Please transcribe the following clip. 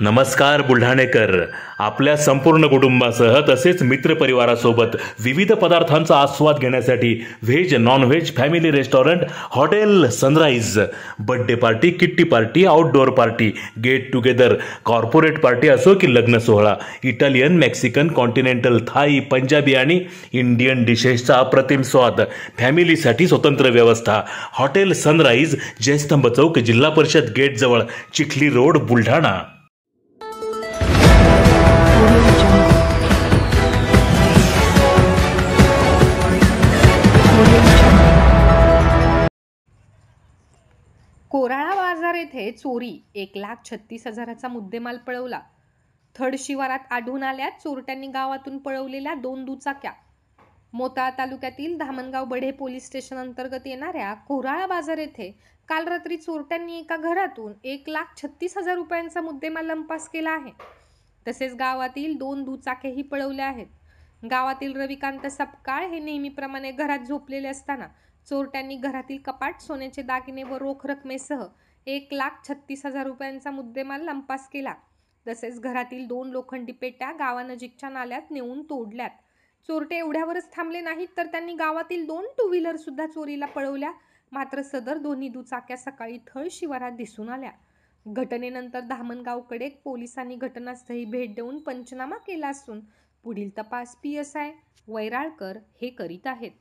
नमस्कार बुलढाणेकर. आपल्या संपूर्ण कुटुंबासह तसेच मित्रपरिवारासोबत विविध पदार्थांचा आस्वाद घेण्यासाठी veg non veg family restaurant hotel sunrise. Birthday party, kitty party, outdoor party, get together, corporate party असो की लग्न सोहळा, Italian, Mexican, continental, Thai, Punjabi आणि इंडियन डिशेसचा अप्रतिम स्वाद. फॅमिलीसाठी स्वतंत्र व्यवस्था. हॉटेल सनराइज, जयस्तंभ चौक, जिल्हा परिषद गेट जवळ, चिखली रोड, बुलढाणा. कोराळा बाजार येथे चोरी 1,36,000चा मुद्देमाल पळवला. थड शिवारात आढळून आल्या चोरट्यांनी गावातून पळवलेल्या 2 दुचाक्या. मोताळा तालुक्यातील धामणगाव बढे पोलीस स्टेशन अंतर्गत येणाऱ्या कोराळा बाजार येथे काल रात्री चोरट्यांनी एका घरातून 1,36,000 रुपयांचा मुद्देमाल लंपास केला आहे. तसेच गावातील 2 दुचाक्याही पळवल्या आहेत. गावातील रविकांत सपकाळ हे नेहमीप्रमाणे घरात झोपलेले असताना चोरट्यांनी घरातील कपाट, सोन्याचे दागिने व रोख रकमेसह 1,36,000 रुपयांचा मुद्देमाल लंपास केला. तसेच घरातील 2 लोखंडी पेट्या गावानजीकच्या नाल्यात नेऊन तोडल्यात. चोरटे एवढ्यावरच थांबले नाहीत तर त्यांनी गावातील 2 टू व्हीलर सुद्धा चोरीला पळवल्या. मात्र सदर दोन्ही दुचाक्या सकाळी थळ शिवारात दिसून आल्या. घटनेनंतर धामणगावकडे पोलिसांनी घटनास्थळी भेट देऊन पंचनामा केला असून पुढील तपास PSI वैराळकर हे करीत आहेत.